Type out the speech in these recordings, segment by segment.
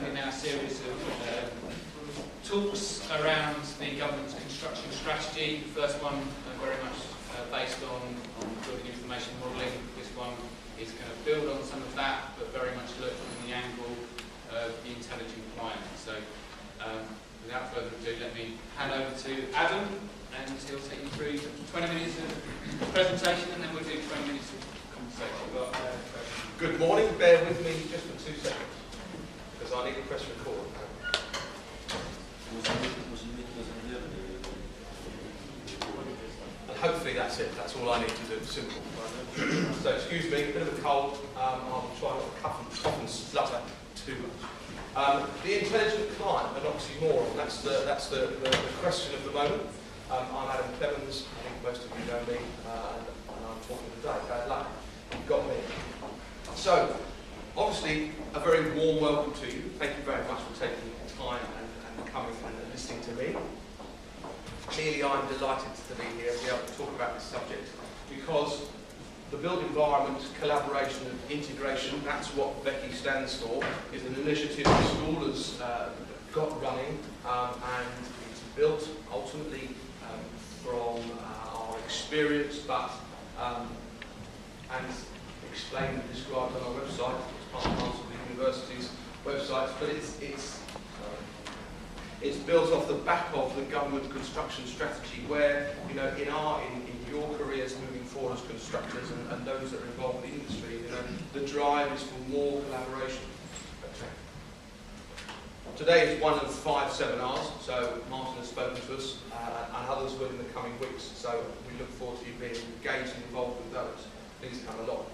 in our series of talks around the government's construction strategy. The first one very much based on building information modelling. This one is going to build on some of that, but very much look from the angle of the intelligent client. So without further ado, let me hand over to Adam, and he'll take you through 20 minutes of presentation, and then we'll do 20 minutes of conversation. Good morning, bear with me just for 2 seconds, because I need to press record. And hopefully that's it, that's all I need to do, simple. So excuse me, a bit of a cold, I'll try not to cough and splutter too much. The intelligent client, an oxymoron, that's the question of the moment. I'm Adam Clemens, I think most of you know me, and I'm talking today, bad luck, you've got me. So, obviously, a very warm welcome to you. Thank you very much for taking the time and coming and listening to me. Clearly, I'm delighted to be here and be able to talk about this subject because the built environment, collaboration and integration, that's what BECi stands for, is an initiative the school has got running and it's built ultimately from our experience, but and explained and described on our website. It's part and parcel of the university's websites, but it's built off the back of the government construction strategy, where in your careers moving forward as constructors and those that are involved in the industry, the drive is for more collaboration. Okay. Today is one of 5 seminars, so Martin has spoken to us, and others will in the coming weeks. So we look forward to you being engaged and involved with those. Please come along.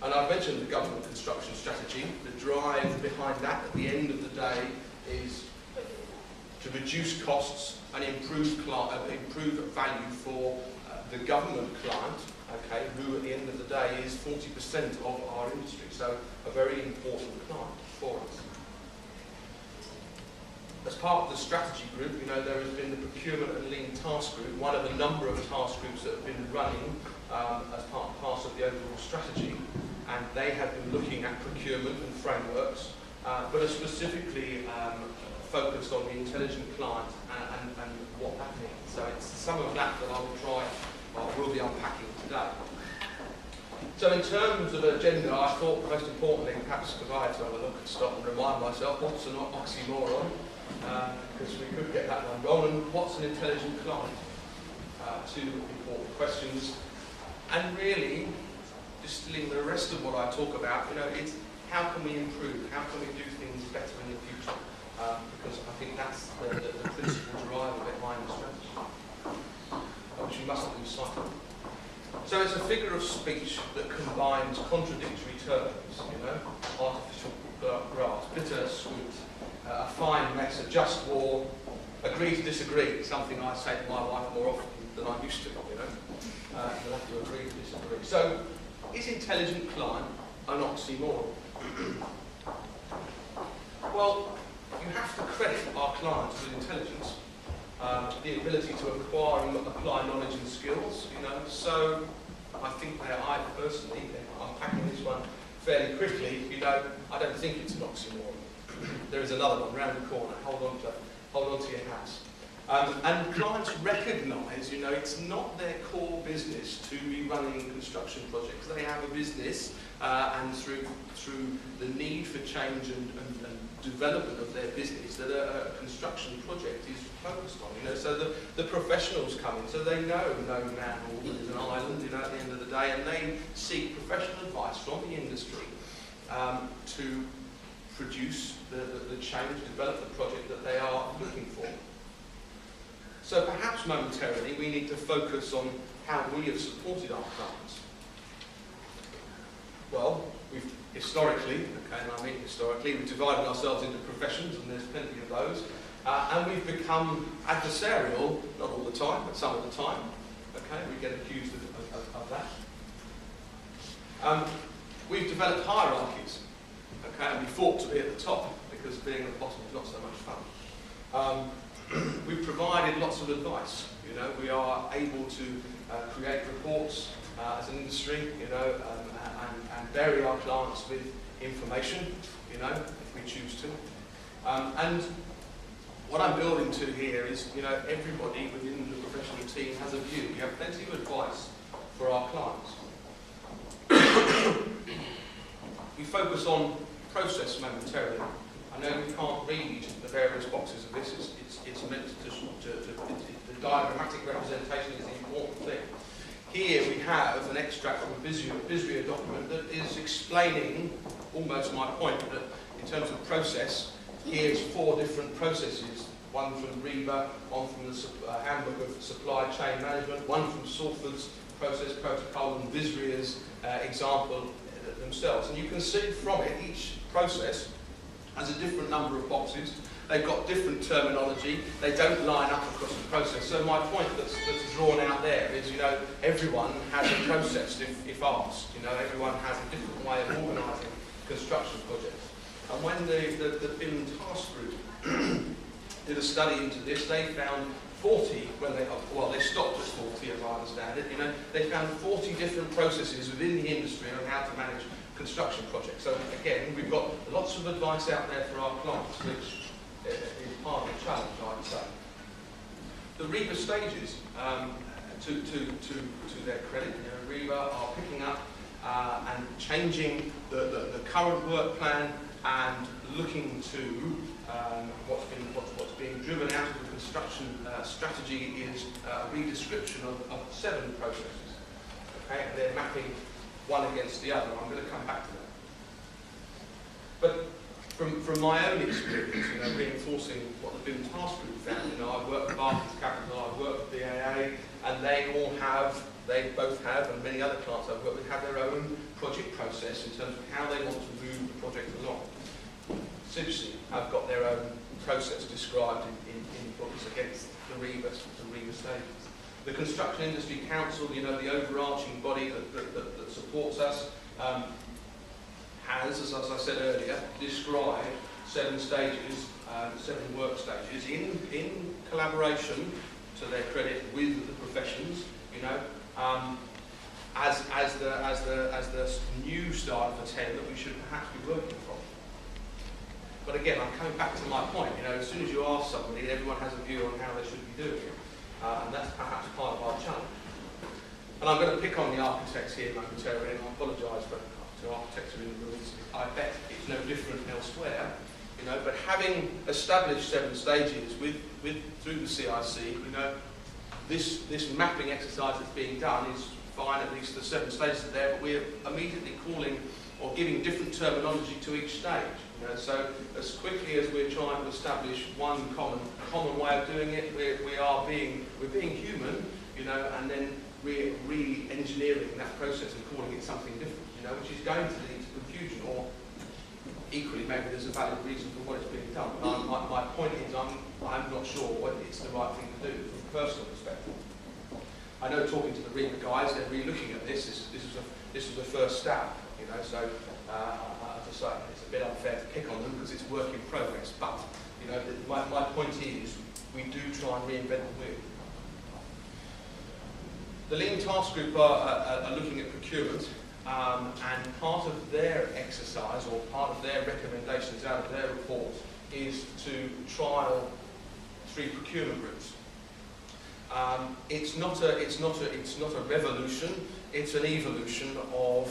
And I've mentioned the government construction strategy. The drive behind that at the end of the day is to reduce costs and improve value for the government client, okay, who at the end of the day is 40% of our industry. So a very important client for us. As part of the strategy group, there has been the procurement and lean task group, one of a number of task groups that have been running as part and parcel of the overall strategy. And they have been looking at procurement and frameworks, but are specifically focused on the intelligent client and what that means. So it's some of that that we'll be unpacking today. So in terms of agenda, I thought most importantly, perhaps because I had to have a look and stop and remind myself, what's an oxymoron? Because we could get that one wrong. And what's an intelligent client? 2 important questions. And really, distilling the rest of what I talk about, it's how can we improve? How can we do things better in the future? Because I think that's the principal driver behind the strategy, which we mustn't lose sight of. So it's a figure of speech that combines contradictory terms, artificial grass, bitter sweet, a fine mess, a just war, agree to disagree, something I say to my wife more often than I used to, You'll have to agree to disagree. So, is intelligent client an oxymoron? Well, you have to credit our clients with intelligence, the ability to acquire and apply knowledge and skills, So, I think I personally, I'm packing this one fairly quickly, I don't think it's an oxymoron. There is another one round the corner. Hold on to your hats. And clients recognise, it's not their core business to be running construction projects. They have a business, and through the need for change and development of their business, that a construction project is focused on. So the professionals come in, so they know no man or woman is an island, at the end of the day, and they seek professional advice from the industry to produce the change, develop the project that they are looking for. So perhaps momentarily we need to focus on how we have supported our clients. Well, we've historically, and I mean historically, we've divided ourselves into professions, and there's plenty of those, and we've become adversarial, not all the time, but some of the time. Okay, we get accused of that. We've developed hierarchies, okay, and we fought to be at the top, because being at the bottom is not so much fun. We've provided lots of advice. We are able to create reports as an industry, and bury our clients with information. If we we choose to. And what I'm building to here is, everybody within the professional team has a view. We have plenty of advice for our clients. We focus on process momentarily. I know we can't read the various boxes of this. It's meant to the diagrammatic representation is the important thing. Here we have an extract from a BECi document that is explaining almost my point, that in terms of process, here's 4 different processes. One from REBA, one from the Handbook of Supply Chain Management, one from Salford's Process Protocol, and BECi's example themselves. And you can see from it, each process has a different number of boxes. They've got different terminology. They don't line up across the process. So my point that's drawn out there is, everyone has a process if asked. Everyone has a different way of organising construction projects. And when the BIM task group did a study into this, they found 40, they stopped at 40 as I understand it, they found 40 different processes within the industry on how to manage construction projects. So again, we've got lots of advice out there for our clients, which is part of the challenge, I'd say. The REBA stages, to their credit, REBA are picking up and changing the current work plan and looking to what's being driven out of the construction strategy is a redescription of 7 processes. Okay, and they're mapping one against the other. I'm going to come back to that. But from my own experience, reinforcing what the BIM task group found, I've worked with Barclays Capital, I've worked with BECi, and they both have, and many other clients I've worked with have their own project process in terms of how they want to move the project along. BECi have got their own process described in books against the REBA stages. The Construction Industry Council, the overarching body that supports us, has, as I said earlier, described 7 stages, 7 work stages in collaboration, to their credit, with the professions. As the new start for 10 that we should perhaps be working from. But again, I'm coming back to my point. As soon as you ask somebody, everyone has a view on how they should be doing it, and that's perhaps part of our challenge. And I'm going to pick on the architects here momentarily, and I apologise to architects in the room. I bet it's no different elsewhere. But having established 7 stages through the CIC, this mapping exercise that's being done is fine. At least the 7 stages are there, but we're immediately calling or giving different terminology to each stage. So as quickly as we're trying to establish one common way of doing it, we're being human, and then we're re-engineering that process and calling it something different, which is going to lead to confusion, or equally maybe there's a valid reason for what is being done. But my point is I'm not sure what it's the right thing to do from a personal perspective. I know, talking to the REBA guys, they're re-looking at this. This was a first stab, so as I say, it's a bit unfair to pick on them because it's work in progress. But my point is, we do try and reinvent the wheel. The Lean Task Group are looking at procurement, and part of their exercise, or part of their recommendations out of their report, is to trial 3 procurement routes. It's not a revolution. It's an evolution of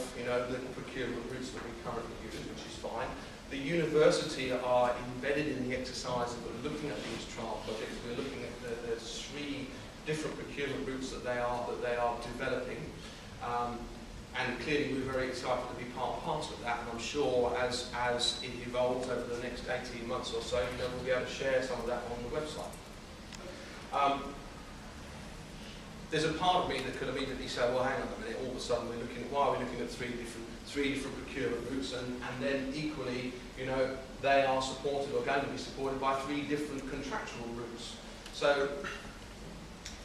the procurement routes that we currently use, which is fine. The university are embedded in the exercise of looking at these trial projects. We're looking at the 3 different procurement routes that they are developing, and clearly we're very excited to be part and parcel of that. And I'm sure as it evolves over the next 18 months or so, we'll be able to share some of that on the website. There's a part of me that could immediately say, well, hang on a minute, all of a sudden why are we looking at three different procurement routes, and then equally, they are supported or going to be supported by 3 different contractual routes. So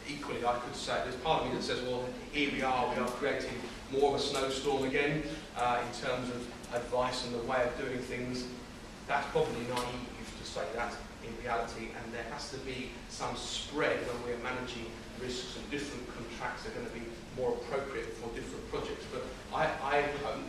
equally, I could say, there's part of me that says, well, here we are creating more of a snowstorm again in terms of advice and the way of doing things. That's probably naive to say that in reality, and there has to be some spread when we're managing risks, and different contracts are going to be more appropriate for different projects. But I hope,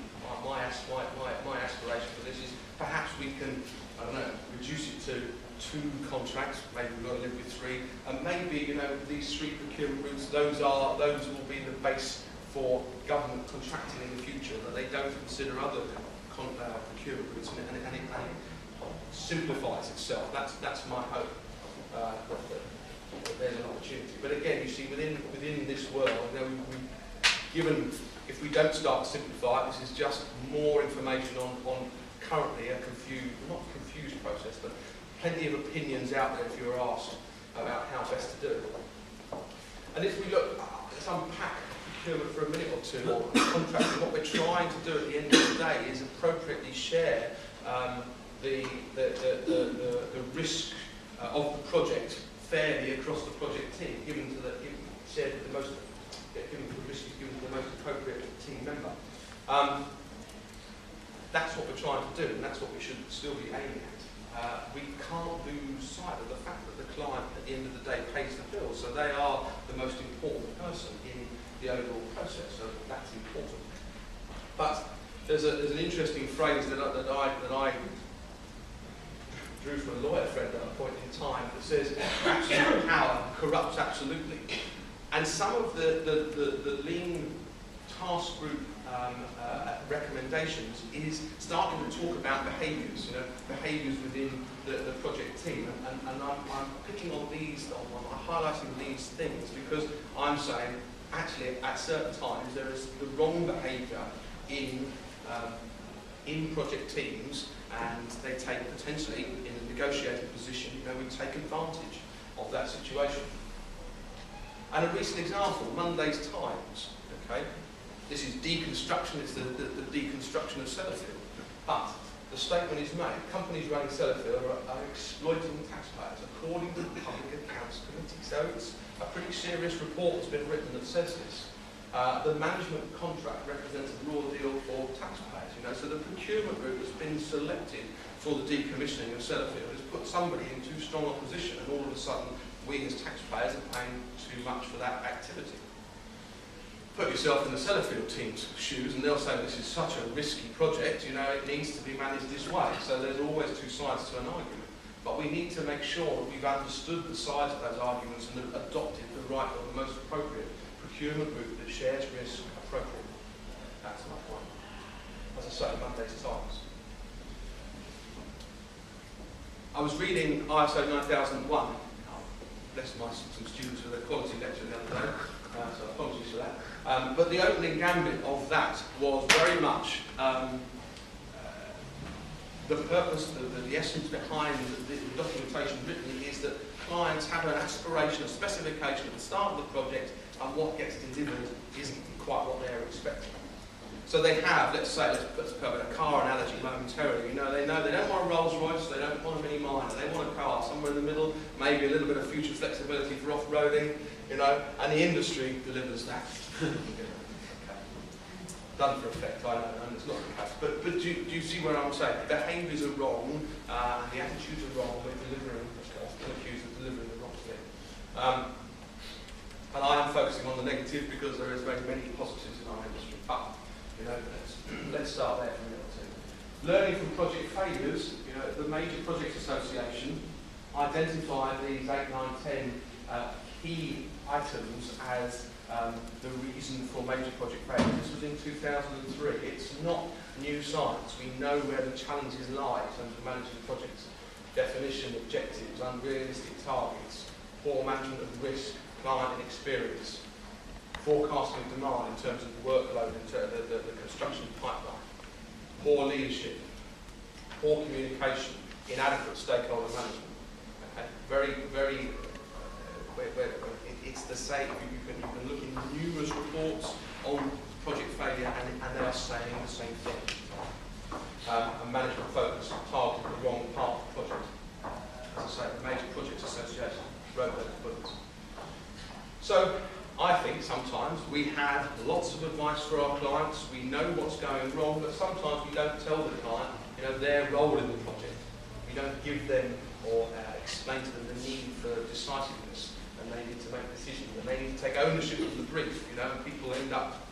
my aspiration for this is perhaps we can, I don't know, reduce it to 2 contracts, maybe we've got to live with 3, and maybe, you know, these 3 procurement routes, those will be the base for government contracting in the future, that they don't consider other procurement routes, and it simplifies itself. That's my hope, that there's an opportunity. But again, you see, within this world, you know, given, if we don't start to simplify it, this is just more information on currently a not confused process, but plenty of opinions out there if you were asked about how best to do it. And if we look, let's unpack procurement for a minute or two, or contracting. What we're trying to do at the end of the day is appropriately share the risk of the project fairly across the project team, given the risk is given to the most appropriate team member. That's what we're trying to do, and that's what we should still be aiming at. We can't lose sight of the fact that the client, at the end of the day, pays the bill, so they are the most important person in the overall process, so that's important. But there's an interesting phrase that I drew from a lawyer friend at a point in time that says, absolute power corrupts absolutely. And some of the lean task group recommendations is starting to talk about behaviours, you know, behaviours within the project team. And I'm picking on these, I'm highlighting these things because I'm saying, actually, at certain times, there is the wrong behaviour in project teams, and they take potentially, in a negotiating position, you know, we take advantage of that situation. And a recent example, Monday's Times, okay? This is deconstruction, it's the deconstruction of Sellafield. But the statement is made, companies running Sellafield are exploiting taxpayers, according to the Public Accounts Committee. So it's a pretty serious report that's been written that says this. The management contract represents a raw deal for taxpayers, you know, so the procurement route that's been selected for the decommissioning of Sellafield has put somebody in too strong opposition, and all of a sudden we as taxpayers are paying too much for that activity. Put yourself in the Sellafield team's shoes and they'll say this is such a risky project, you know, it needs to be managed this way. So there's always 2 sides to an argument. But we need to make sure that we've understood the sides of those arguments and have adopted the right or the most appropriate procurement route that shares risk appropriately. That's my point. As I say, Monday's Times. I was reading ISO 9001. Bless some students for their quality lecture the other day, so apologies for that. But the opening gambit of that was very much the purpose, the essence behind the documentation written is that clients have an aspiration, a specification at the start of the project, and what gets delivered isn't quite what they're expecting. So they have, let's cover a car analogy momentarily, you know they don't want a Rolls Royce, they don't want a Mini Minor, they want a car somewhere in the middle, maybe a little bit of future flexibility for off-roading, you know, and the industry delivers that. Okay. Done for effect, I know, and it's not the case. But do you see where I'm saying? The behaviours are wrong, and the attitudes are wrong, we're often accused of delivering the wrong thing. And I am focusing on the negative because there is very many positives in our industry. But, you know, let's start there for a minute or two. Learning from project failures, you know, the Major Projects Association identified these 8, 9, 10 key items as the reason for major project failure. This was in 2003. It's not new science. We know where the challenges lie in terms of managing the projects. Definition, objectives, unrealistic targets, poor management of risk, client inexperience, forecasting of demand in terms of the workload, in terms of the construction pipeline, poor leadership, poor communication, inadequate stakeholder management. Okay? Very it's the same. You can look in numerous reports on project failure and they are saying the same thing. And management focus targeted the wrong part of the project. As I say, the Major Projects Association wrote those books. So I think sometimes we have lots of advice for our clients, we know what's going wrong, but sometimes we don't tell the client, you know, their role in the project. We don't give them or explain to them the need for decisiveness, and they need to make decisions, and they need to take ownership of the brief, you know, and people end up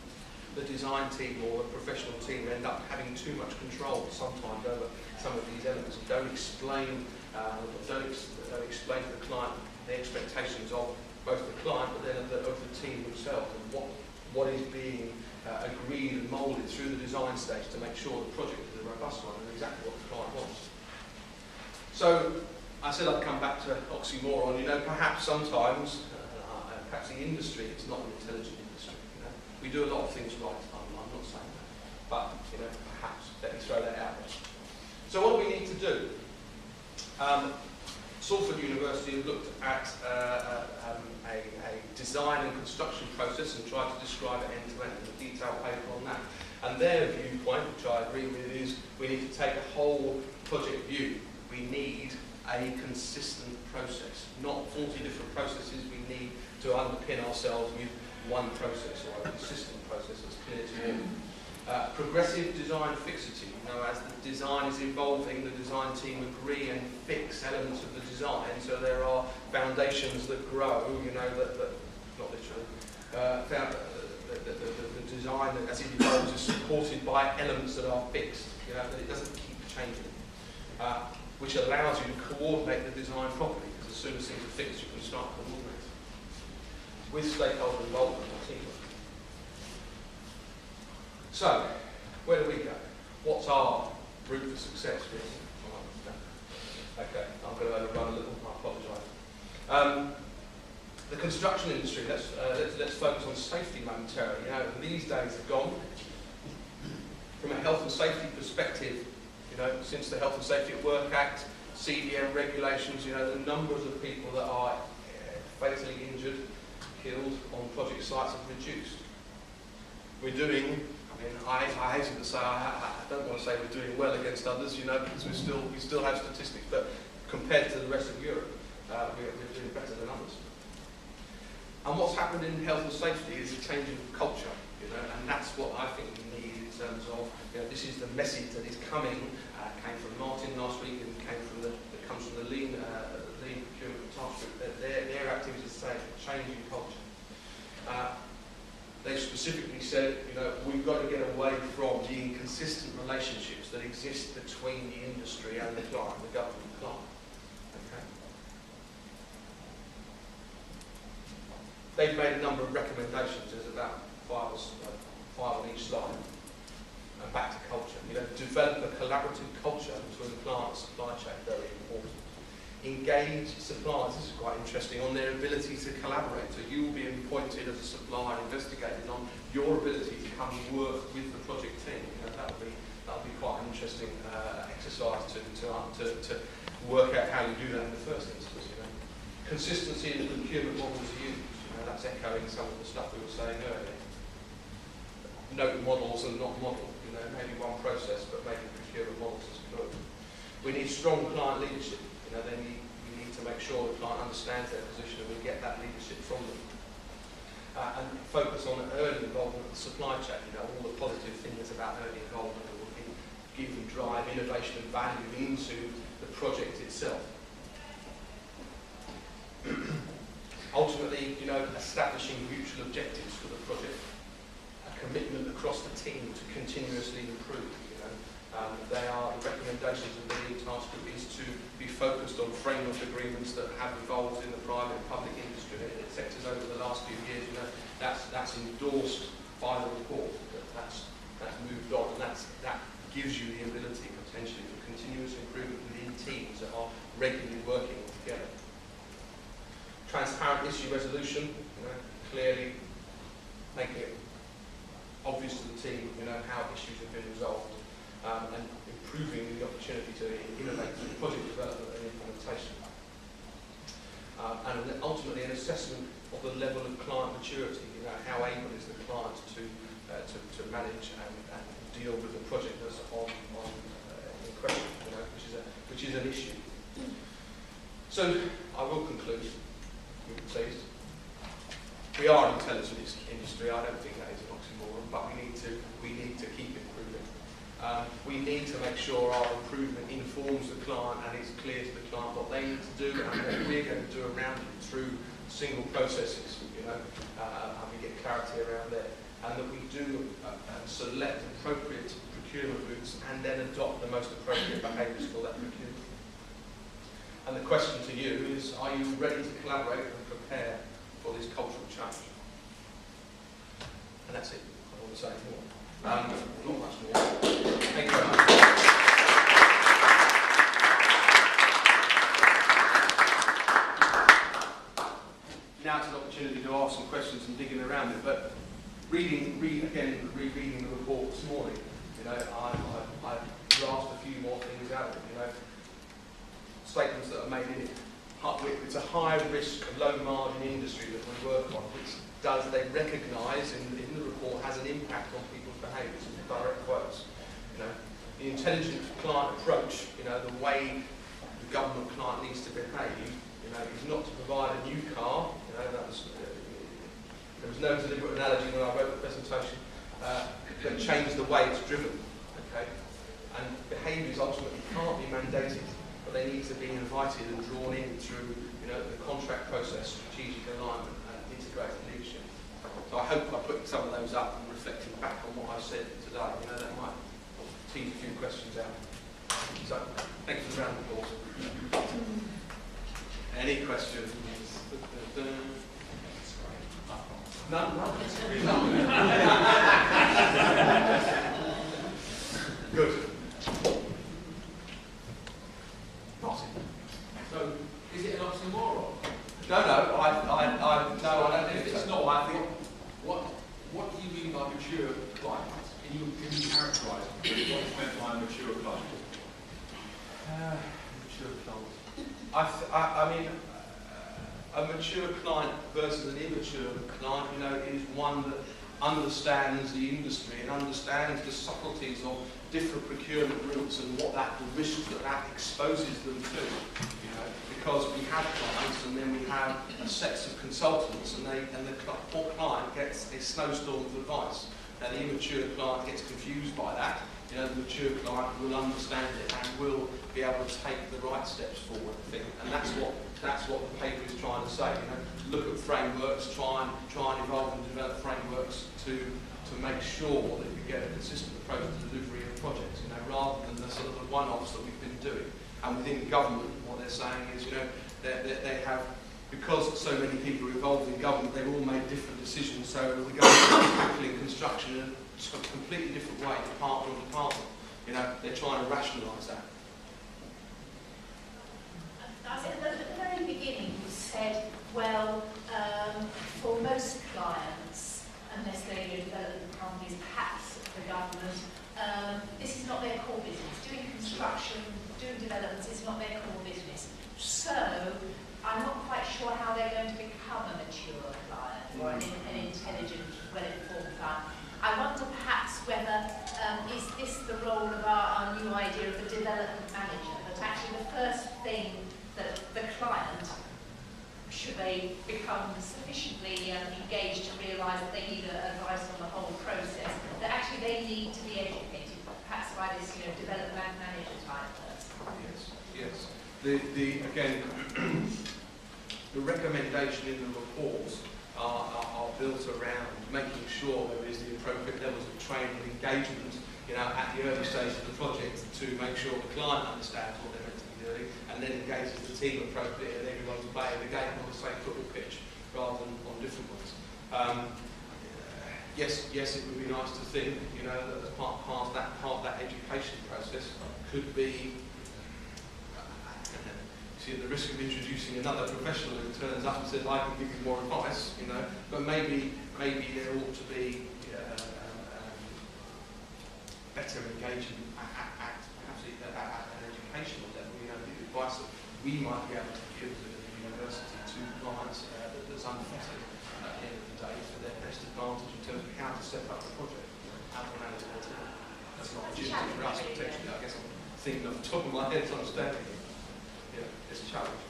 the design team or the professional team end up having too much control sometimes over some of these elements and don't explain to the client the expectations of both the client but then of the team themselves, and what is being agreed and moulded through the design stage to make sure the project is a robust one and exactly what the client wants. So I said I'd come back to oxymoron. Perhaps sometimes, perhaps the industry is not an intelligent industry. We do a lot of things right. I'm not saying that, but perhaps let me throw that out there. So what do we need to do? Salford University have looked at a design and construction process and tried to describe it end-to-end, a detailed paper on that. And their viewpoint, which I agree with, is we need to take a whole project view. We need a consistent process, not 40 different processes. We need to underpin ourselves with one process or a consistent process that's clear to all. Progressive design fixity. As the design is evolving, the design team agree and fix elements of the design. So there are foundations that grow. That not literally. The design as it evolves is supported by elements that are fixed. That it doesn't keep changing, which allows you to coordinate the design properly. Because as soon as things are fixed, you can start coordinating with stakeholder involvement and teamwork. So, where do we go? What's our route for success, really? Okay, I'm going to overrun a little, I apologise. The construction industry, let's focus on safety momentarily. These days are gone. From a health and safety perspective, since the Health and Safety at Work Act, CDM regulations, the numbers of people that are fatally injured, killed on project sites have reduced. We're doing, I hasten to say, I don't want to say we're doing well against others, because we still have statistics, but compared to the rest of Europe, we're doing better than others. And what's happened in health and safety is a change in culture, and that's what I think we need in terms of, this is the message that is coming, came from Martin last week, and comes from the lean procurement task group. Their activities say change in culture. They specifically said, we've got to get away from the inconsistent relationships that exist between the industry and the client, the government client. Okay. They've made a number of recommendations. There's about five on each slide. And back to culture. Develop a collaborative culture between the client and supply chain. Very important. Engage suppliers, this is quite interesting, on their ability to collaborate. So you will be appointed as a supplier, investigated on your ability to come and work with the project team. That'll be quite an interesting exercise to work out how you do that in the first instance. Consistency in the procurement models used. That's echoing some of the stuff we were saying earlier. Note models and not model. Maybe one process, but maybe procurement models is good. We need strong client leadership. We need to make sure the client understands their position and we get that leadership from them. And focus on early involvement in the supply chain, all the positive things about early involvement that will give and drive innovation and value into the project itself. Ultimately, establishing mutual objectives for the project, a commitment across the team to continuously improve. The recommendations of the lead task group is to be focused on framework agreements that have evolved in the private and public industry sectors over the last few years. That's endorsed by the report. That's moved on, and that gives you the ability potentially for continuous improvement within teams that are regularly working together. Transparent issue resolution, clearly making it obvious to the team, how issues have been resolved. And improving the opportunity to innovate through project development and implementation. And then ultimately an assessment of the level of client maturity, how able is the client to manage and deal with the project that's in question, which is an issue. So I will conclude, please. We are an intelligent industry. I don't think that is an oxymoron, but we need to keep improving. We need to make sure our improvement informs the client and it's clear to the client what they need to do and what we're going to do around it through single processes, and we get clarity around there. and that we do select appropriate procurement routes and then adopt the most appropriate behaviours for that procurement. And the question to you is, are you ready to collaborate and prepare for this cultural change? And that's it. I don't want to say any more. Not much more. Thank you very much. Now it's an opportunity to ask some questions and digging around it, but rereading the report this morning, you know, I grasped a few more things out of it, you know, statements that are made in it. It's a high risk, low margin industry that we work on, which they recognise in the report has an impact on people's behaviours, in direct quotes. You know, the intelligent client approach, you know, the way the government client needs to behave, you know, is not to provide a new car. You know, there was no deliberate analogy when I wrote the presentation, but change the way it's driven. Okay, and behaviours ultimately can't be mandated, but they need to be invited and drawn in through, you know, the contract process, strategic alignment, and integrated leadership. So I hope by putting some of those up and reflecting back on what I said today, you know, that might tease a few questions out. So thanks for the round of applause. Any questions? None? Good. Martin. So, is it an oxymoron? No, I don't think If it's not, I think, what do you mean by mature client? Can you characterise what is meant by a mature client? Mature client. I mean, a mature client versus an immature client, you know, is one that understands the industry and understands the subtleties of different procurement routes and what the risks that exposes them to. You know, because we have clients and then we have sets of consultants, and the poor client gets a snowstorm of advice. Now the immature client gets confused by that. You know, the mature client will understand it and will be able to take the right steps forward, I think. And that's what the paper is trying to say. You know, look at frameworks, try and evolve and develop frameworks to make sure that you get a consistent approach to delivery of projects. You know, rather than the sort of the one-offs that we've been doing. And within government, what they're saying is, you know, they have, because so many people are involved in government, they've all made different decisions. So we're going to tackling construction in a completely different way, department on department. You know, they're trying to rationalise that. At the very beginning, you said, well, for most clients, unless they're development companies, perhaps the government, this is not their core business. Doing construction, doing developments is not their core business. So I'm not quite sure how they're going to become a mature client or an intelligent, well-informed client. I wonder perhaps whether, is this the role of our new idea of a development manager, that actually the first thing that the client, should they become sufficiently engaged to realise that they need advice on the whole process, that actually they need to be educated, perhaps by this, you know, development manager type person. Yes. Again, the recommendation in the reports are built around making sure there is the appropriate levels of training and engagement, you know, at the early stage of the project to make sure the client understands what they're meant to be doing, and then engages the team appropriately and everyone's playing the game on the same football pitch rather than on different ones. Yes, it would be nice to think, you know, that as part of that education process could be. At the risk of introducing another professional who turns up and says, I can give you more advice, you know, but maybe there ought to be better engagement perhaps at an educational level, you know, the advice that we might be able to give at the university to clients that's unfettered at the end of the day for their best advantage in terms of how to set up the project, how to manage it. That's an opportunity for us potentially. I guess I'm thinking off the top of my head to understand it. It's a challenge.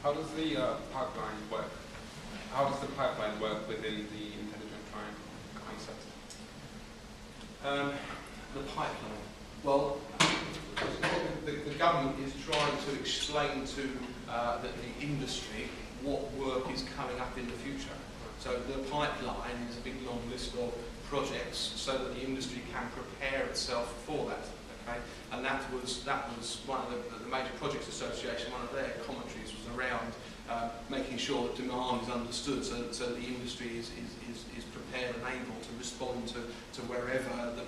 How does the pipeline work? How does the pipeline work within the intelligent client concept? The pipeline. Well, the government is trying to explain to the industry what work is coming up in the future. So the pipeline is a big long list of projects so that the industry can prepare itself for that. Okay? And that was one of the major projects association, one of their commentaries was around making sure that demand is understood so that the industry is prepared and able to respond to wherever the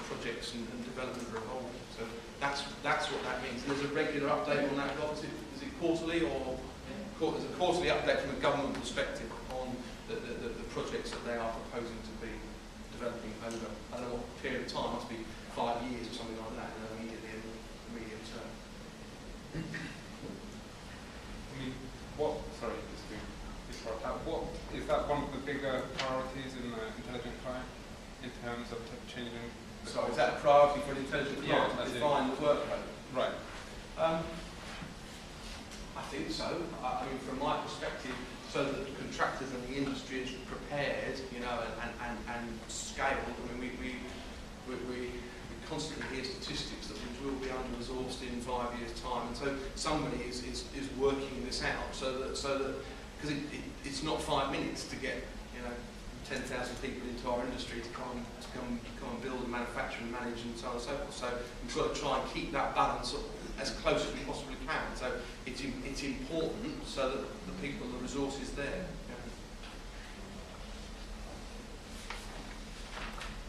projects and development are evolving. So that's what that means. And there's a regular update on that, Rob. Is it quarterly or there's a quarterly update from a government perspective on the projects that they are proposing to be developing over, I don't know what period of time, must be 5 years or something like that, immediately in the medium term. What is that one of the bigger priorities in the intelligent client in terms of changing? So is that a priority for an intelligent client to define the workload? Right. I think so. I mean, from my perspective, so that the contractors and the industry is prepared, and scaled. I mean, we constantly hear statistics that we will be under-resourced in 5 years' time, and so somebody is working this out so that because it's not 5 minutes to get 10,000 people into our industry to come and build and manufacture and manage and so on and so forth. So we've got to try and keep that balance as close as we possibly can. So it's important so that the people and the resources there.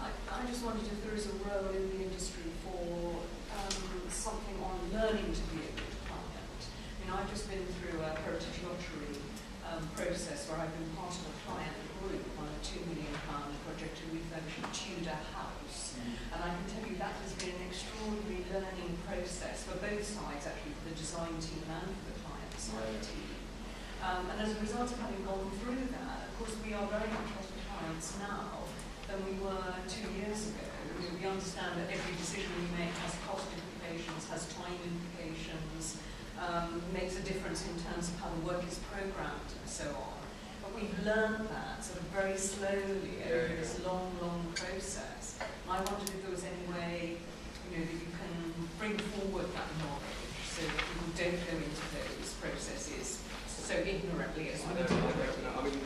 I just wondered if there is a role in the industry for something on learning to be a good client. I mean, I've just been through a heritage lottery process where I've been part of a client group on a £2 million project to refurbish a Tudor house. And I can tell you that has been an extraordinary learning process for both sides, actually, for the design team and for the client side team. And as a result of having gone through that, of course, we are very much better clients now than we were 2 years ago. We understand that every decision we make has cost implications, has time implications, makes a difference in terms of how the work is programmed and so on. But we've learned that sort of very slowly over this long process. And I wondered if there was any way, that you can bring forward that knowledge so that people don't go into those processes so ignorantly as we do. I think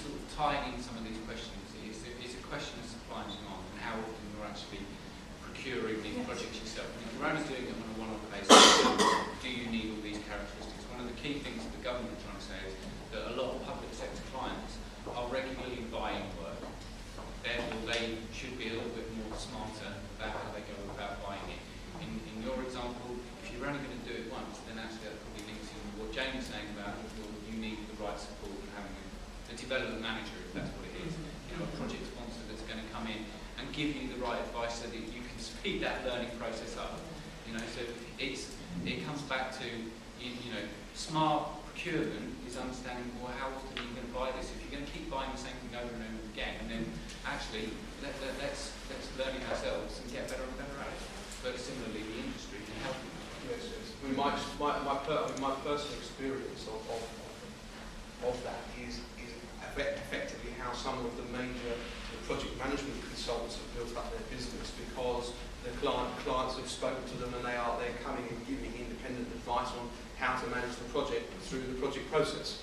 sort of tying in some of these questions is a question of supply and demand and how often you're actually procuring these projects yourself. And if you're only doing it on a one-off basis, do you need all these characteristics? One of the key things that the government is trying to say is that a lot of public sector clients are regularly buying work. Therefore, they should be a little bit more smarter about how they go about buying it. In your example, if you're only going to do it once, then actually that probably links in with what James is saying about you need the right support and having a development manager, if that's what it is, a project sponsor that's going to come in and give you the right advice so that you can speed that learning process up. So it comes back to smart procurement is understanding how often are you going to buy this. If you're going to keep buying the same thing over and over again, and then actually let's learn it ourselves and get better and better at it. But similarly, the industry can help you. Yes. I mean, my personal experience of that is effectively how some of the major project management consultants have built up their business, because the clients have spoken to them and they're coming and giving independent advice on how to manage the project through the project process,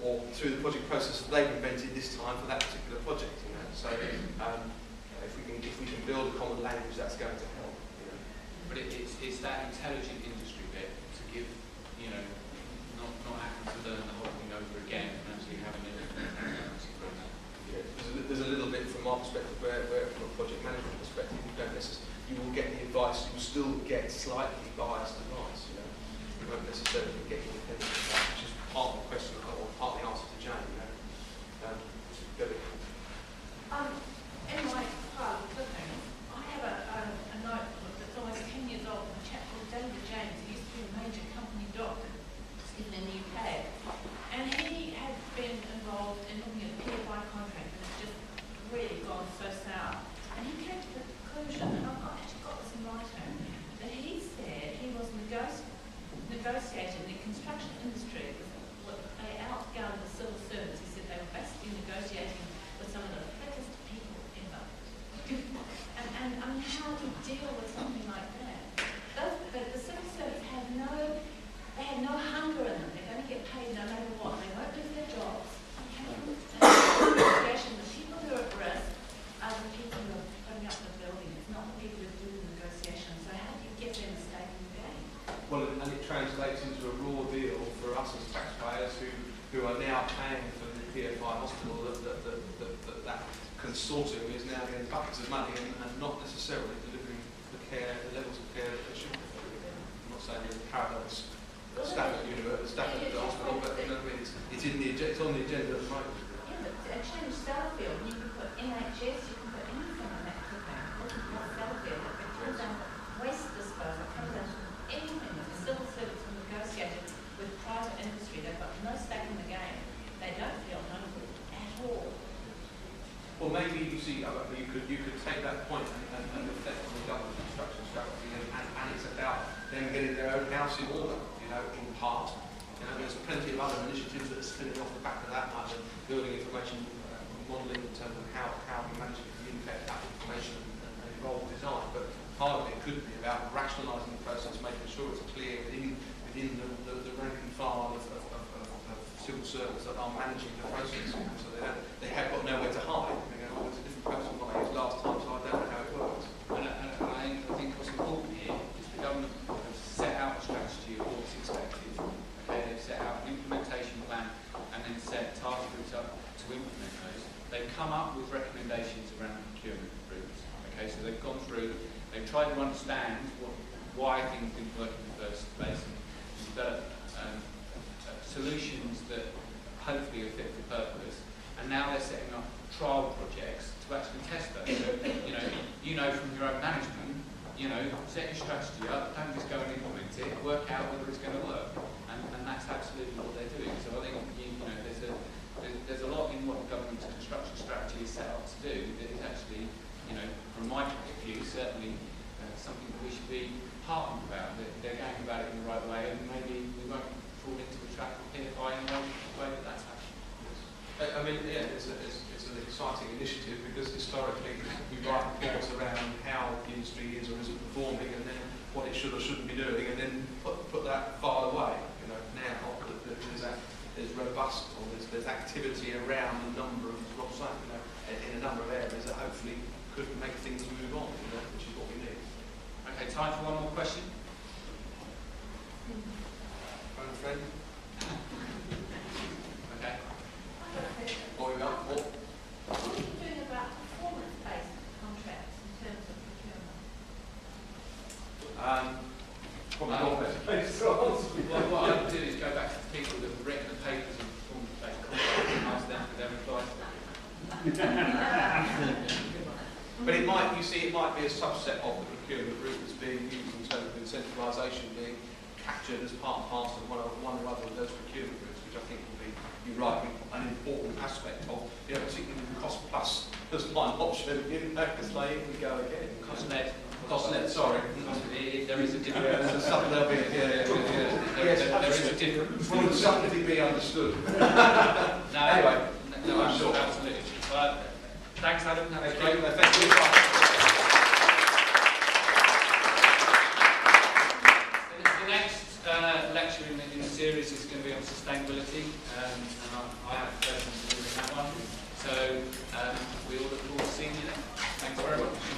or through the project process that they've invented this time for that particular project. So if we can build a common language, that's going to help. But it's that intelligent industry bit to give, not having to learn the whole thing over again and actually having a There's a little bit from our perspective where from a project management perspective, you will get the advice, you will still get slightly biased advice. You won't necessarily get independent advice, which is part of the question or part of the answer to Jane. In my file, I have a notebook that's almost 10 years old from a chap called David James, who used to be a major company doctor in the UK. And he had been involved in looking at the PFI contract, and it's just really gone so sour. And he came to the conclusion, and I've actually got this in writing, that he said he was negotiating the construction industry with they outgunned the civil servants. He said they were basically negotiating with some of the fittest people translates into a raw deal for us as taxpayers who are now paying for the PFI hospital, that consortium is now getting buckets of money and not necessarily delivering the levels of care that they should be delivering. I'm not saying there's parallels Stafford Hospital, but you know, it's on the agenda at the moment. Yeah, but change Sellafield, you can put NHS, you can put anything on that program. Look at Sellafield, it comes down to waste disposal, it comes down to anything. The civil service are negotiated with private industry, they've got no stake in the game. They don't feel accountable at all. Well, maybe you see, you could take that point and reflect on the government construction strategy, and it's about them getting their own house in order, you know, in part. You know, there's plenty of other initiatives that are spinning off the back of that, like the building information modelling in terms of how we manage to communicate that information and involve design. But part of it could be about rationalising the process, making sure it's clear within the rank and file of civil servants that are managing the process, you know, so they have got nowhere to hide. They go, oh, it's a different process from what I used last time, so I don't know how it works. And I think what's important here is the government has set out a strategy of what's expected. Okay, they've set out an implementation plan and then set task groups up to implement those. They've come up with recommendations around procurement routes. Okay, so they've gone through, they've tried to understand why things didn't work in the first place and develop solutions that hopefully are fit for purpose, and now they're setting up trial projects to actually test those. So, you know from your own management, set your strategy up, don't just go and implement it, work out whether it's going to work, and that's absolutely what they're doing. So I think there's a lot in what the government's construction strategy is set up to do that is actually, from my point of view, certainly something that we should be heartened about. That they're going about it in the right way, and maybe we won't fall into the trap of PFI in the way that that's happening. I mean, yeah, it's an exciting initiative because historically we write reports around how the industry is or isn't performing, and then what it should or shouldn't be doing, and then put that file away. Now there's robust, or there's activity around a number of, in a number of areas that hopefully could make things move on, which is what we need. Okay, time for one more question. Friend? Okay. What we got? are you doing about performance-based contracts in terms of procurement? Probably not best. Well, what I would do is go back to the people that have written the papers on performance-based contracts and ask them for their advice. But it might be a subset of the procurement route that's being used in terms of incentivisation being captured as part and parcel of one or other of those procurement routes, which I think will be, you're right, an important aspect of, particularly the cost plus as one option, because they we go again. Cost net, sorry. There is a difference. There's something there'll be, There is a difference. Would something be understood? No, anyway, no, I'm sure, absolutely. Thanks, Adam. That was great. Thank you. The next lecture in the series is going to be on sustainability, and I have a person to do that one. So we all look forward to seeing you then. Thanks very much.